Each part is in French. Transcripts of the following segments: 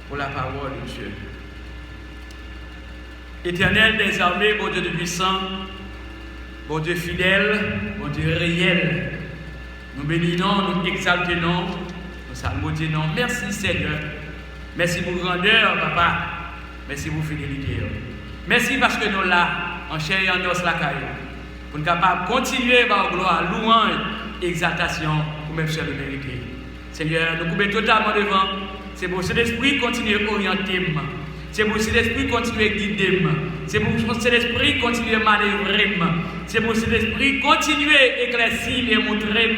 pour la parole de Dieu. Éternel des armées, bon Dieu de puissant, bon Dieu fidèle, bon Dieu réel, nous bénissons, nous exaltons, nous saluons. Merci Seigneur. Merci pour grandeur, Papa. Merci pour fidélité. Merci parce que nous là, en chair et en os la caille, pour nous capables de continuer par gloire, louange, exaltation, pour même seul le mériter. Seigneur, nous coupons totalement devant. C'est pour cet esprit continuer à orienter. C'est pour cet esprit continuer à guider. C'est pour cet esprit continuer à manœuvrer. C'est pour cet esprit continuer à éclaircir et montrer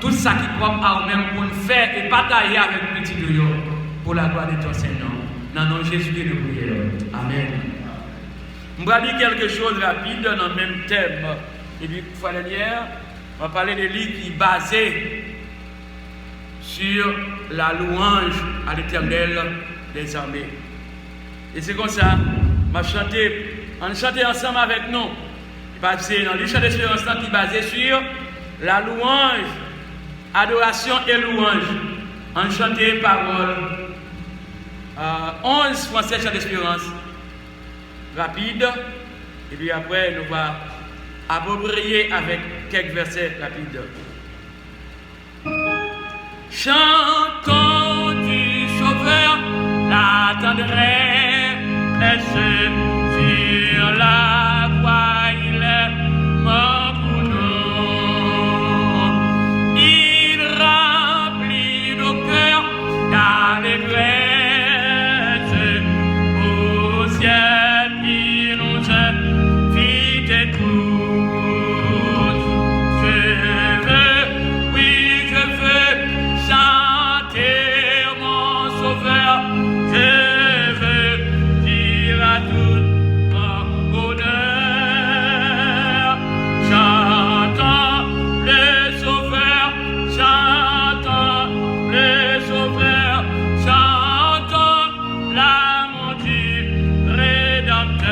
tout ça qui est propre à nous-mêmes pour nous faire et partager avec petit Dieu pour la gloire de ton Seigneur. Dans le nom de Jésus, nous prions. Amen. Je vais dire quelque chose de rapide dans le même thème. Et puis, la fois dernière, on va parler de livre qui est basé sur la louange à l'Éternel des armées. Et c'est comme ça, on chantait ensemble avec nous. Parce que dans le chant d'espérance qui est basé sur la louange, adoration et louange. On chantait parole 11 français chant d'espérance. Rapide. Et puis après, nous allons approprier avec quelques versets rapides. Chantons du Sauveur la tendresse sur la croix, il est mort pour nous. Il remplit nos cœurs d'allégresse au ciel, il nous invite tous. Je veux, oui, je veux chanter mon Sauveur. Je veux dire à tout mon bonheur. Chantons le Sauveur, chantons le Sauveur, chantons l'amour du Rédempteur.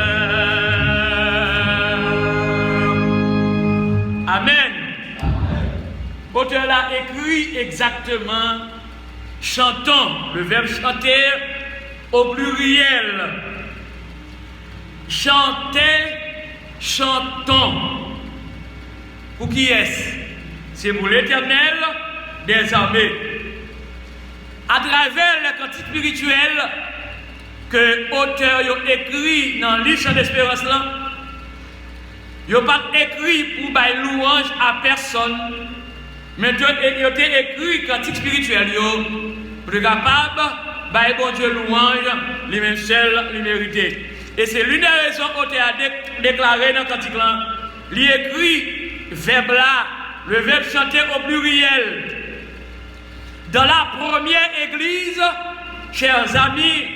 Amen. L'auteur l'a écrit exactement. Chantons, le verbe chanter au pluriel. Chantez, chantons. Pour qui est-ce? C'est pour l'Éternel des armées. À travers les cantiques spirituels que l'auteur a écrit dans le chant d'espérance, il n'a pas écrit pour bailler louange à personne. Mais il a écrit cantique spirituel pour être capable de bon Dieu louange, les mêmes seuls, les mérités. Et c'est l'une des raisons qu'il a déclaré dans le cantique là. Il écrit verbe là, le verbe chanter au pluriel. Dans la première église, chers amis,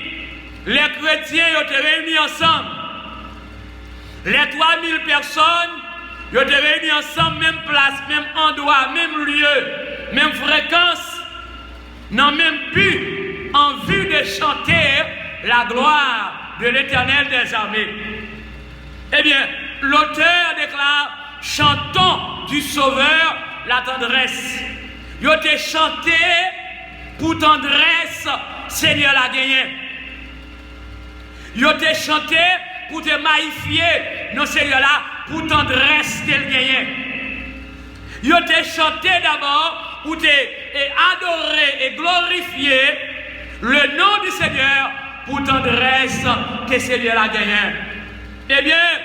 les chrétiens étaient réunis ensemble. Les 3000 personnes, ils étaient réunis ensemble, même place, même endroit, même lieu, même fréquence, non même but, en vue de chanter la gloire de l'Éternel des armées. Eh bien, l'auteur déclare, chantons du Sauveur la tendresse. Ils ont été chantés pour tendresse, Seigneur l'a gagné. Ils ont été chantés pour te magnifier, non Seigneur là, pour tendresse qu'elle gagne. Ils ont été chantés d'abord pour te adorer et glorifier le nom du Seigneur pour tendresse que Seigneur a gagné. Eh bien,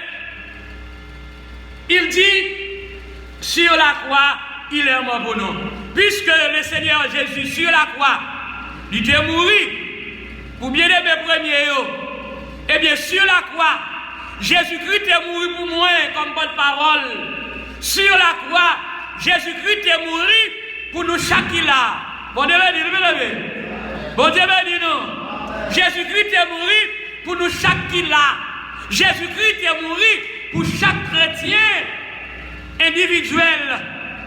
il dit, sur la croix, il est mort pour nous. Puisque le Seigneur Jésus, sur la croix, il est mort pour bien aimer premier. Eh bien, sur la croix, Jésus-Christ est mort pour moi, comme bonne parole. Sur la croix, Jésus-Christ est mort pour nous chaque là. Bon Dieu béni, bon Dieu béni nous. Jésus-Christ est mort pour nous chaque là. Jésus-Christ est mort pour chaque chrétien individuel.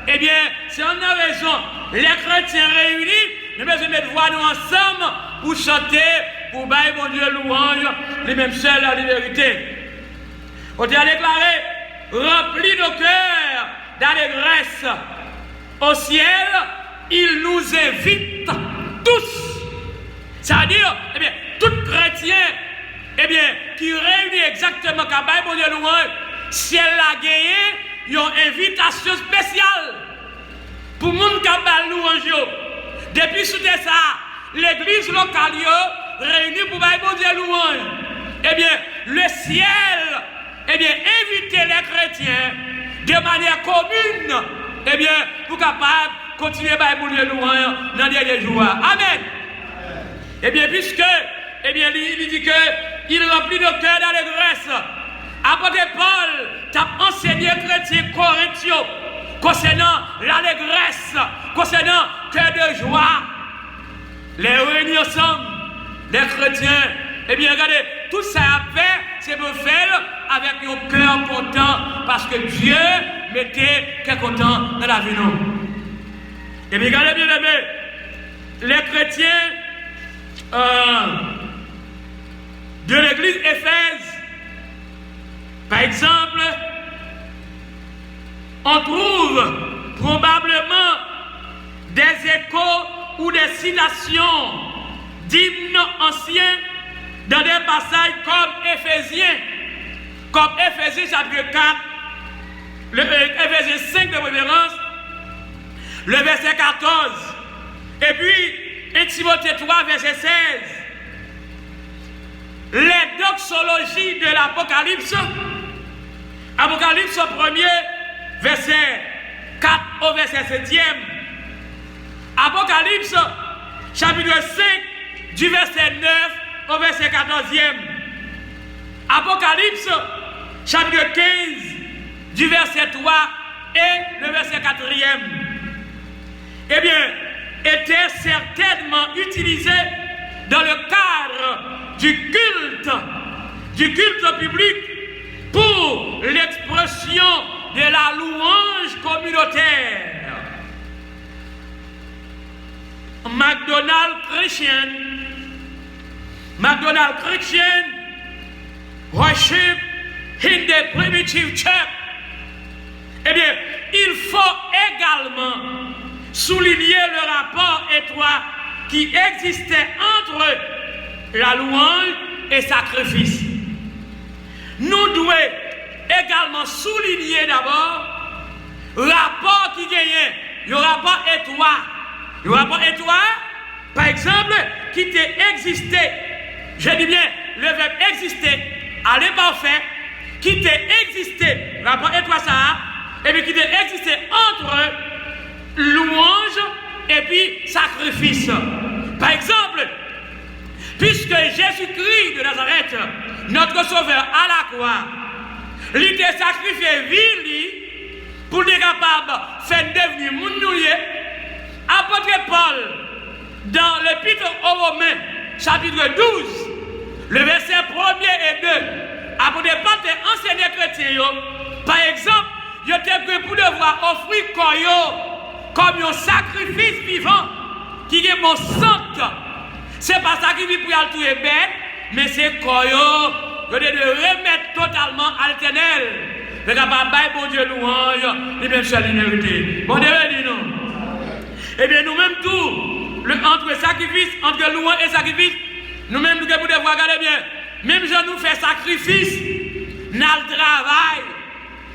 Eh bien, c'est en raison, les chrétiens réunis, nous devons mettre voix nous ensemble pour chanter, pour bailler mon Dieu louange, les mêmes seuls à la vérité. On a déclaré, remplis nos cœurs d'allégresse. Au ciel, il nous invite tous. C'est-à-dire, eh bien, qui réunit exactement quand Bible Dieu louange, si elle a gagné, il y a une invitation spéciale pour les gens qui ont louange. Depuis sous ça, l'église locale réunie pour Bible Dieu louange. Eh bien, le ciel, eh bien, invite les chrétiens de manière commune, eh bien, pour capable continuer Bible Dieu louange dans les derniers jours. Amen. Eh bien, puisque, eh bien, il dit que il remplit le cœur d'allégresse. Apôtre Paul t'a enseigné chrétien Corinthiens concernant l'allégresse, concernant cœur de joie. Les réunir ensemble, les chrétiens, eh bien, regardez, tout ça a fait, c'est pour faire avec un cœur content, parce que Dieu mettait quelque content dans la vie. Et bien, regardez bien, aimé, les chrétiens de l'église Éphèse, par exemple, on trouve probablement des échos ou des citations d'hymnes anciens dans des passages comme Éphésiens chapitre 4, Éphésiens 5 de référence, le verset 14, et puis 1 Timothée 3, verset 16. Les doxologies de l'Apocalypse, Apocalypse 1er, verset 4 au verset 7e. Apocalypse, chapitre 5, du verset 9 au verset 14e. Apocalypse, chapitre 15, du verset 3 et le verset 4e. Eh bien, était certainement utilisé dans le cadre du culte public pour l'expression de la louange communautaire. McDonald's Christian worship in the primitive church. Eh bien, il faut également souligner le rapport étroit qui existait entre la louange et sacrifice. Nous devons également souligner d'abord le rapport qui gagnait, le rapport étroit. Le rapport étroit, par exemple, qui existé, je dis bien le verbe exister à l'imparfait, qui existé, le rapport étroit ça, et puis qui existé entre louange et puis sacrifice. Par exemple, puisque Jésus-Christ de Nazareth, notre sauveur à la croix, il était sacrifié vie pour être capable de faire devenir mon nouillet. Apôtre Paul, dans l'épître aux Romains, chapitre 12, le verset 1er et 2, apôtre Paul t'a enseigné chrétien, par exemple, il était prêt pour devoir offrir corps comme un sacrifice vivant qui est mon sang. C'est pas ça qui vit pour y aller bête, mais c'est corps de remettre totalement à l'éternel. Le capable bon Dieu louange, et bien seul l'inérité. Bon Dieu dit non. Eh bien nous-mêmes tout, entre sacrifice, entre louange et sacrifice, nous-mêmes nous devons regarder bien. Même si nous faisons sacrifice, nous le travail.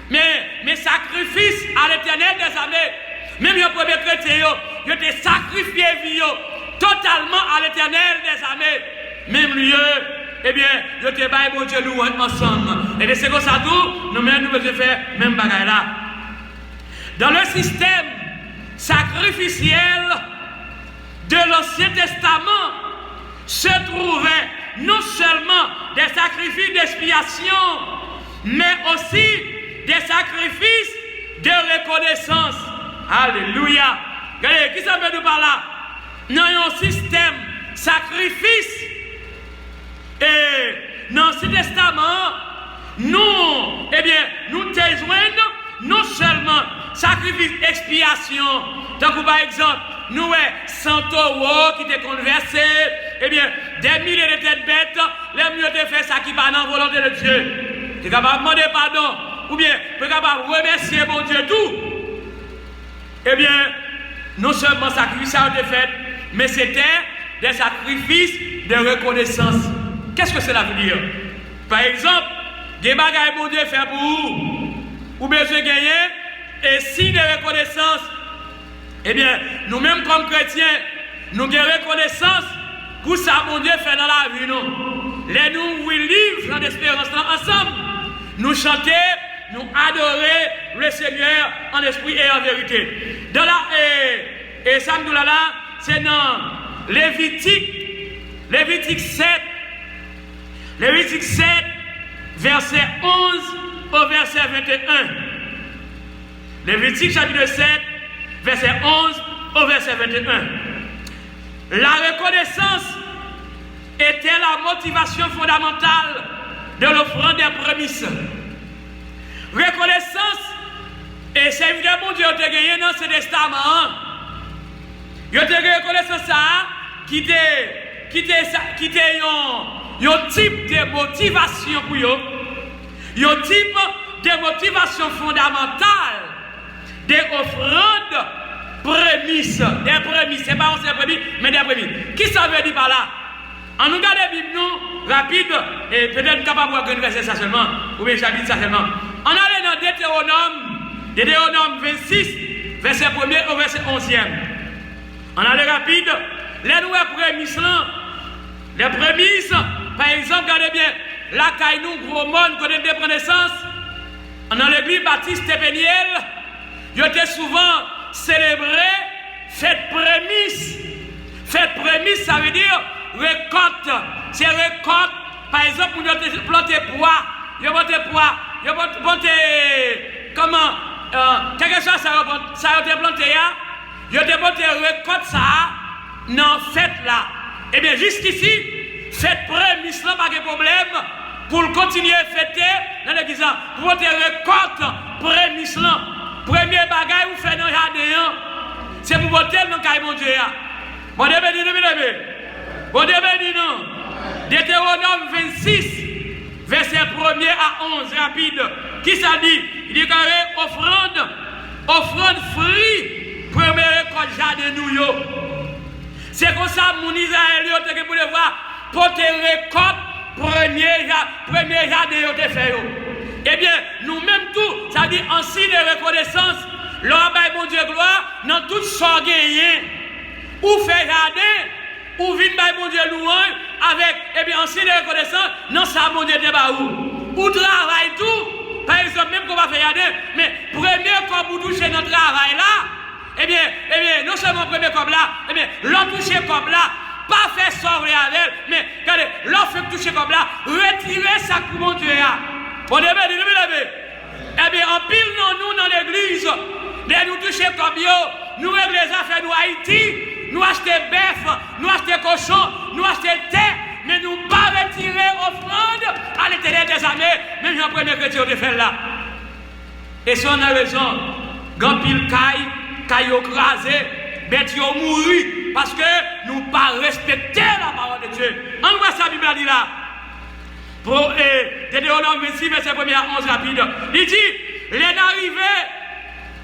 Mais sacrifice à l'éternel des armées. Même les premiers chrétiens, ils ont sacrifié vie totalement à l'éternel des armées. Même lieu, eh bien, ils ont baillé bon Dieu louange ensemble. Et bien c'est comme ça tout, nous-mêmes nous devons faire même bagaille là. Dans le système sacrificiel de l'Ancien Testament se trouvaient non seulement des sacrifices d'expiation, mais aussi des sacrifices de reconnaissance. Alléluia. Regardez, qui ça veut nous par là? Nous avons un système sacrifice. Et dans l'Ancien Testament, nous, eh bien, nous téjoignons non seulement sacrifice expiation, donc par exemple, nous avons 100 euros qui étaient conversés, eh bien, des milliers de têtes bêtes, les mieux de faire ça qui va dans la volonté de Dieu. Tu es capable de demander pardon, ou bien, tu es capable de remercier mon Dieu tout. Eh bien, non seulement sacrifice a été fait, mais c'était des sacrifices de reconnaissance. Qu'est-ce que cela veut dire? Par exemple, des bagages bon Dieu fait pour vous, ou besoin de gagner, et signe de reconnaissance, eh bien, nous-mêmes comme chrétiens, nous avons reconnaissance pour ça bon Dieu fait dans la vie. Les nous vivons dans l'espérance ensemble, nous chanter, nous adorer le Seigneur en esprit et en vérité. Dans la et ça nous là, c'est dans Lévitique 7, verset 11 au verset 21. Lévitique chapitre 7, verset 11 au verset 21. La reconnaissance était la motivation fondamentale de l'offrande des prémices. Reconnaissance, et c'est évidemment Dieu qui a gagné dans ce testament. Il a reconnaissance ça, qui était un type de motivation pour eux, un type de motivation fondamentale des offrandes prémices, des prémices, c'est pas des prémices, mais des prémices. Qui ça veut dire par là? En nous regardant la Bible, nous, rapide, et peut-être capable de voir verset ça seulement, ou bien chapitre ça seulement. On allait dans Deutéronome 26, verset 1er au verset 11e. On allait rapide, les nouvelles prémices, les prémices, par exemple, regardez bien, la Caïnou, gros monde, connaît des connaissances, dans l'église baptiste Péniel, il était souvent célébré, fête prémisse. Fête prémisse, ça veut dire récolte. C'est récolte, par exemple, vous avez planté pois, vous avez planté, comment, quelque chose, ça a été planté, vous avez planté récolte, ça, dans fête là. Eh bien, jusqu'ici, fête prémisse là, pas de problème, pour continuer à fêter dans l'église, pour votre récolte prémisse là. Premier bagage vous faites dans le jardin, c'est pour voter dans le cahier mon Dieu. Bon Dieu béni, bon Dieu béni, non. Deutéronome 26, verset 1er à 11, rapide. Qui ça dit? Il dit carré offrande fruit, premier récolte jardin nous yo. C'est comme ça, mon Israël, vous pouvez voir, porter récolte, premier jardin yo te fait. Eh bien, nous-mêmes tout, ça dit en signe de reconnaissance, l'homme bon Dieu gloire, dans tout ça gagné, ou fait jardin, ou vient bon Dieu louange, avec, eh bien, en signe de reconnaissance, non, ça bon Dieu débat ou travail tout, par exemple, même qu'on va faire jardin, mais premier comme vous touchez notre travail là, eh bien, non seulement premier comme là, eh bien, l'autre touché comme là, pas faire sauver avec, mais regardez, l'autre fait toucher comme là, retirer ça pour mon Dieu. On est bien, eh bien, en pile, nous, dans l'église, dès nous toucher comme yo, nous régler les affaires de Haïti, nous acheter bœuf, nous acheter cochon, nous acheter thé, mais nous pas retirer offrande à l'intérieur des armées, même en premier chrétien de faire là. Et si on a raison, grand pile caille crasé, bête yo mouru, parce que nous pas respecter la parole de Dieu. On voit ça, la Bible dit là. Pour Deutéronome 26, verset 1er à 11 rapide. Il dit, les arrivés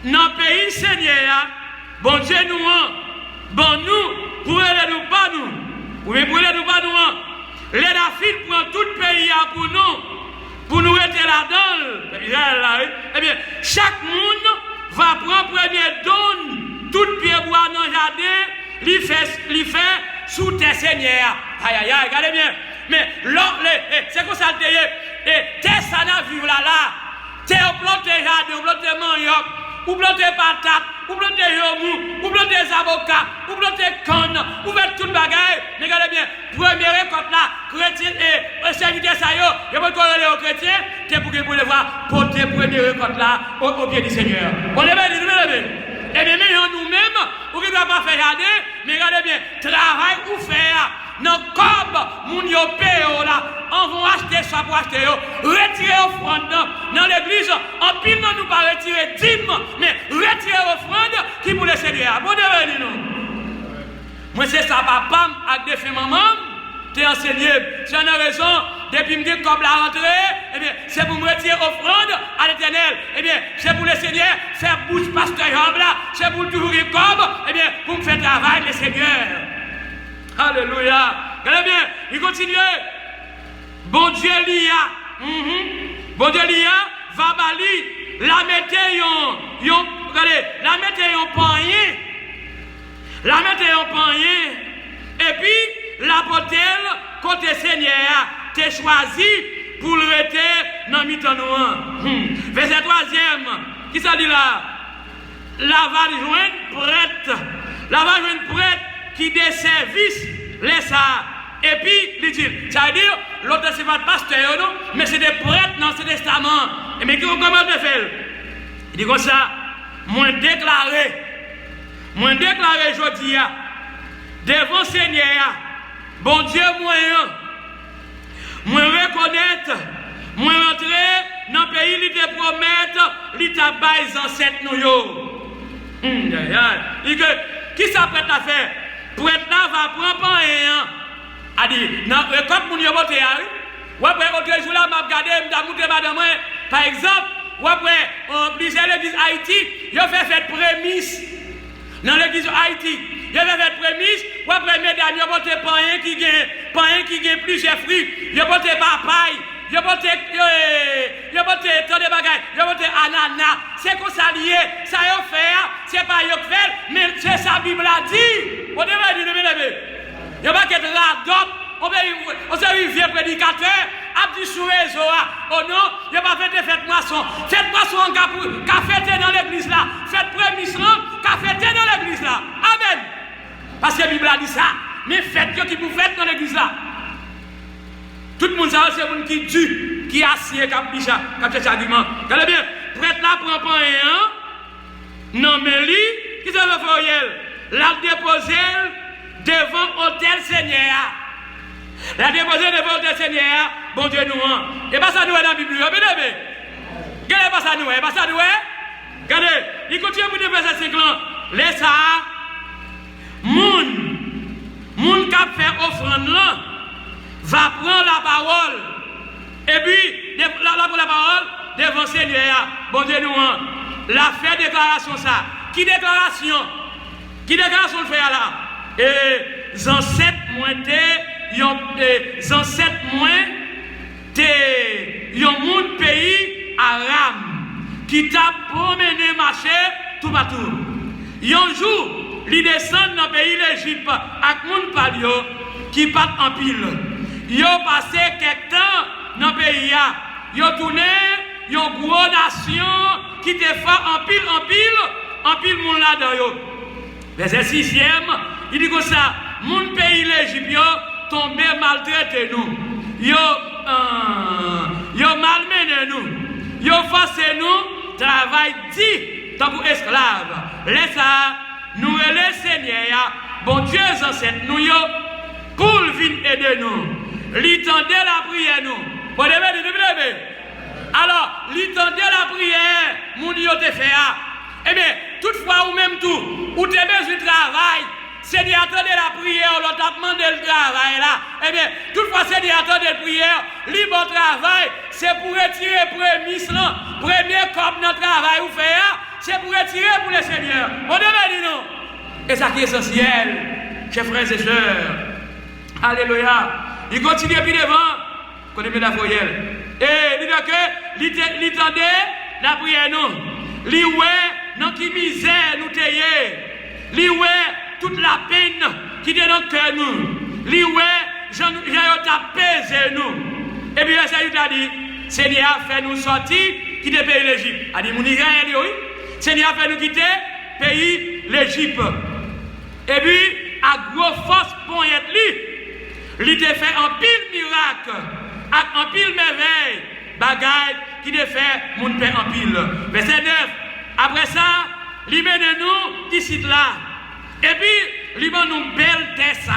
dans le pays Seigneur, bon Dieu nous, bon nous, pour aider nous pas nous, ou bien pour aider nous pas nous, les David prend tout le pays pour nous rester là-dedans. Eh bien, chaque monde va prendre premier don, tout pied bois dans le jardin, lui fait sous tes seigneurs. Aïe, aïe, aïe, regardez bien. Mais c'est comme ça le terre. Et terre, ça n'a vu là. Terre, on plante jardin, on plante manioc, on plante patate, on plante yomou, on plante avocats, on plante canne, on fait tout le bagage. Regardez bien, première récolte là, chrétien et serviteur ça yo, il va corréler aux chrétiens, c'est pour que vous le voir porter première récolte là au pied du Seigneur. On est bien, et bien, nous-mêmes, vous ne pouvez pas faire jardin, mais regardez bien, travail ou faire. Non, comme mon yo paye là, on va acheter ça pour acheter yo, retirer offrande dans l'église, en pile non nous pas retirer dîme, mais retirer offrande qui pour le Seigneur. Bon Dieu nous. Moi c'est ça papa avec des filles maman, t'es enseigné. Si on a raison, depuis me dire comme la rentrée, eh bien c'est pour me retirer offrande à l'Éternel. Eh bien c'est pour le Seigneur faire bouche pasteur là, c'est pour toujours comme, eh bien pour me faire travail le Seigneur. Alléluia. Regardez bien, il continue. bon Dieu l'IA, bon Dieu l'IA va bali, la mettre la mettre en panier, la mettre en panier, et puis la potelle côté Seigneur t'es choisi pour le rester dans mi-temps nous. Verset 3e, qui ça dit là? La va joindre prête, la va joindre prête qui des services laisse ça. Et puis, il dit, ça veut dire, l'autre c'est pas le pasteur, non, mais c'est des prêtres dans ce testament. Et mais comment de faire? Il dit comme ça, moi déclaré aujourd'hui, devant Seigneur, bon Dieu moyen, moi reconnaître, moi rentrer dans le pays, il te promettre, il t'a baillé ancêtres nous yo. Qui s'apprête à faire? Prêtre là va prendre pas un. A dit, quand mon yo voté, ou après, autre jour là, m'a regardé, m'a montré madame, par exemple, ou après, on plusieurs l'église Haïti, il a fait fête prémisse. Dans l'église Haïti, il a fait fête prémisse, ou après, mesdames, il a voté païen qui gagne plusieurs fruits, il a voté papaye, il a voté tant de bagages, il a voté ananas. C'est qu'on s'allie, ça y a fait, c'est pas y a fait, mais c'est ça, la Bible a dit. On devrait dire, il n'y a pas qu'être radop, on s'est vu vieux prédicateur, a dit sur réseau, oh non, il n'y a pas fait de fête moisson. Fête moisson, qu'a fêté dans l'église là. Fête prémisse, qu'a fêté dans l'église là. Amen. Parce que la Bible a dit ça. Mais fête qui vous faites dans l'église là. Tout le monde sait, c'est le monde qui tue, qui assied, qui a dit ça, qui a fait cet argument. Regardez bien, prêtre là prend pas un, non mais lui, qui s'est fait, l'a déposé devant l'hôtel Seigneur. La déposé devant l'hôtel Seigneur, bon Dieu nous. Et pas ça nous est dans la Bible. Regardez pas ça nous est. Pas ça nous est. Regardez, il continue pour dire verset 5 ans. Laisse ça. Moun qui a fait offrande là, va prendre la parole. Et puis, la parole devant Seigneur. Bon Dieu nous. La fait déclaration ça. Qui déclaration le fait là? Et ancêtres moins yon moun pays Aram qui t'a promené marché tout partout. Yon jour, li descend dans le pays l'Égypte avec moun palio qui part en pile. Yon passé quelque temps dans le pays. Yon tourné, yon gros nation qui te fait en pile moun là dans yo. Verset 6e, il dit comme ça, mon pays l'Égypte tombé maltraité nous. Yo malmené nous. Yo forcé nous travail dit tant que esclaves. Laisse ça nous le Seigneur, bon Dieu ancêtre nous yo pour venir aider nous. Li tendait la prière nous. Bon alors, li tendait la prière, mon yo te fait. Eh bien, toutefois ou même tout, ou te besoin de travail, Seigneur attendez la prière, on t'a demandé le travail là. Eh bien, toutefois Seigneur attendez la prière, libre travail, c'est pour retirer prémisse là, premier corps dans le travail ou faire, c'est pour retirer pour le Seigneur. On devait dire non. Et ça qui est essentiel, chers frères et sœurs. Alléluia. Il continue puis devant, qu'on est la voyelle. Et il dit que, il tendait la prière non. Li ouais, dans qui misère nous tailler. Li ouais, toute la peine qui est dans le cœur nous. Li ouais, j'ai apaisé nous. Et puis, ça lui a dit, Seigneur fait nous sortir, quitter le pays l'Égypte. A dit, mon Israël, oui. Seigneur fait nous quitter le pays l'Égypte. Et puis, à gros force pour y être lui, il te fait un pile miracle, un pile merveille, bagaille qui te fait mon père en pile. Verset 9. Après ça, il mène nous ici là. Et puis, il mène nous belle tessa.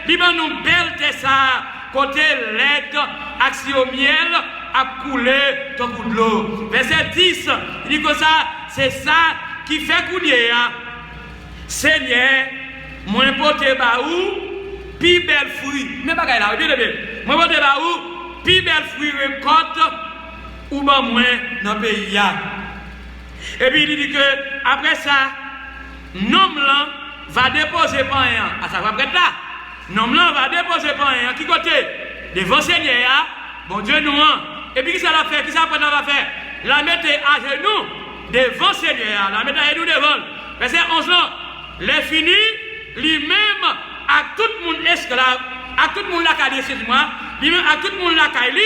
Il mène nous belle tessa. Côté l'aide, action miel, à couler ton coup de l'eau. Verset 10. Il dit que ça, c'est ça qui fait couler. Seigneur, moi porte baou, puis belle fruit. Mais bagaille là, bien bien. Moi porte baou, puis belle fruit récolte ou ben moins dans le pays. Et puis il dit que après ça, nom là va déposer pas rien. À ça va prêtre là. Nom là va déposer pas rien. Qui côté? devant Seigneur, bon Dieu nous rend. Et puis, qui ça l'a fait? Qui ça va faire? La mettre à genoux devant Seigneur. La mettre à genoux devant. Verset 11 là. Les fini, lui-même, à tout le monde esclave, à tout le monde la caille, excuse-moi, lui-même, à tout le monde la caille,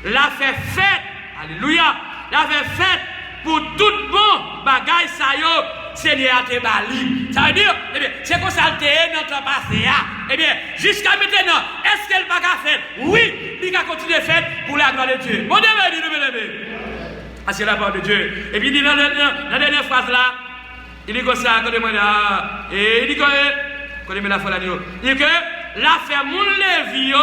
l'a fait fête. Alléluia. L'a fait fête pour tout bon bagaille ça yo. Seigneur te bali. Ça veut dire, eh bien, c'est comme ça le notre passé. Eh bien, jusqu'à maintenant, est-ce qu'elle va faire? Oui, il va continuer à faire pour la gloire de Dieu. Bon Dieu, ah, c'est la parole de Dieu. Et puis, il dit dans la dernière phrase là, il dit comme ça, quand il dit que, quand il met la foi là, il dit que, l'affaire moun Lévi,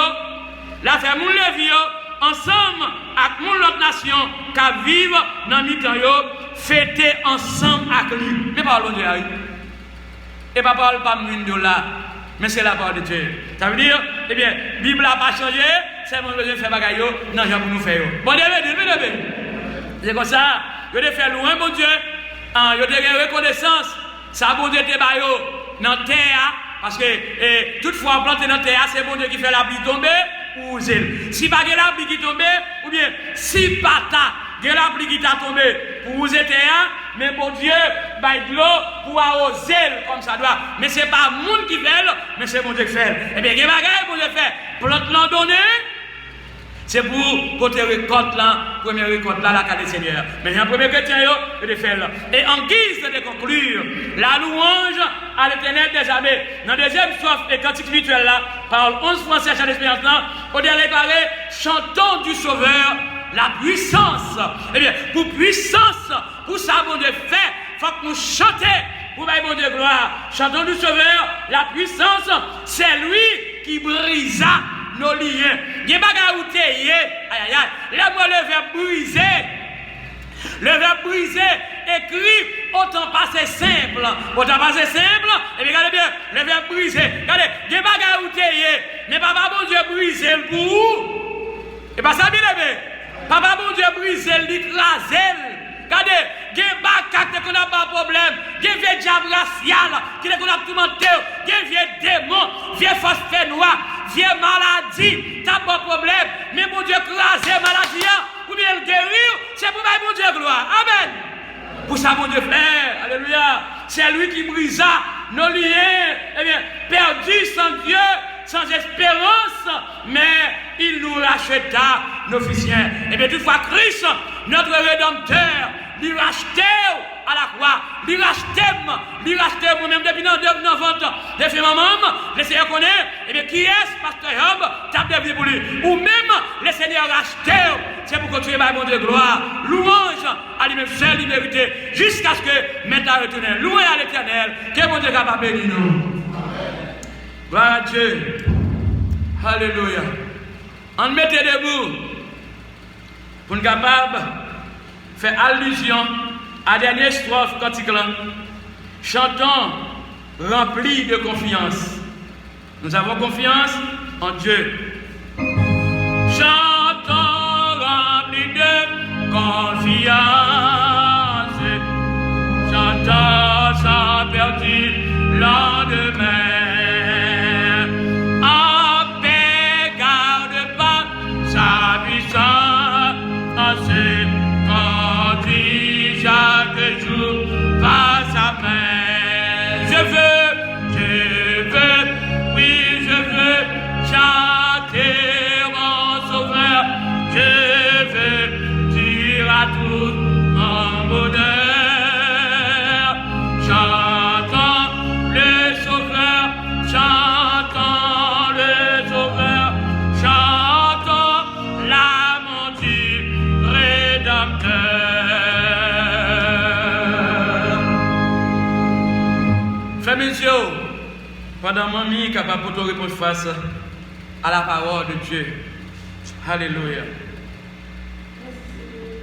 ensemble avec mon autre nation qui vivent dans le temps, fêter ensemble avec lui. Mais parlons de Dieu. Et pas parle pas de là, mais c'est la parole de Dieu. Ça veut dire, eh bien, la Bible n'a pas changé, c'est mon besoin de faire bagaille, non, j'ai pour nous faire. Bon Dieu, c'est comme ça, je vais faire loin, mon Dieu, je vais faire reconnaissance, ça bon Dieu te baille dans la terre, parce que toutefois, planter dans la terre, c'est bon Dieu qui fait la pluie tomber. Si pas la pluie qui tombe, ou bien si pas la pluie qui t'a tombé pour vous aider, mais bon Dieu, de l'eau pour arroser comme ça doit. Mais ce n'est pas le monde qui fait, mais c'est bon Dieu qui fait. Eh bien, il y a des bagages bon Dieu fait. Plante l'en donner, c'est pour côté récolte là, première récolte là, la carte du Seigneur. Mais il y a un premier chrétien, il fait là. Et en guise de conclure, la louange à l'Éternel des armées. Dans la deuxième strophe et cantique spirituel là, parole 11 français à l'expérience là, on dit déclaré, chantons du Sauveur la puissance. Eh bien, pour puissance, pour ça, mon Dieu fait, il faut que nous chantions pour mon Dieu gloire. Chantons du Sauveur la puissance, c'est lui qui brisa nos liens. Il y a des bagages où tu es, aïe aïe aïe. Là, moi, le verbe briser. Le verbe briser, écrit, autant passer simple. Autant passer simple, et bien, regardez bien, le verbe briser. Regardez, il y a des bagages où tu es, mais papa, bon Dieu, briser le pour. Et pas ça, bien aimé. Papa, bon Dieu, briser l'écraser. Regardez, il y a des bagages qui n'ont pas de problème. Il y a des diables raciales qui n'ont pas tout menté. Il y a des démons, vieux force noire. Vieux maladie, t'as pas de problème, mais mon Dieu, craser maladie, ou bien le guérir, c'est pour mon Dieu gloire. Amen. Pour ça, mon Dieu frère, alléluia, c'est lui qui brisa nos liens, eh bien, perdus sans Dieu, sans espérance, mais il nous racheta nos fils. Eh bien, toutefois, Christ, notre Rédempteur, lui rachetait à la croix, lui rachetait moi-même depuis dans votre depuis maman, le Seigneur connaît, et bien qui est pasteur Job, t'as bien pour lui, ou même le Seigneur rachetait, c'est pour continuer par mon Dieu gloire, louange à lui-même seul, liberté, jusqu'à ce que maintenant retourne, loué à l'Éternel, que mon Dieu capable de bénir nous. Gloire à Dieu, alléluia. On mettait debout pour nous capable de faire allusion à la dernière strophe cantique là. Chantons remplis de confiance. Nous avons confiance en Dieu. Chantons remplis de confiance. Chantons sans perdre le lendemain. En paix, garde pas sa puissance. Conduit chaque jour par sa main. Je veux, oui, je veux chanter mon Sauveur. Je veux dire à tout mon bonheur. Chantons le Sauveur, chantons le Sauveur, chantons l'âme du Rédempteur. Frères, messieurs, pendant mamie capable de répondre face à la parole de Dieu. Alléluia.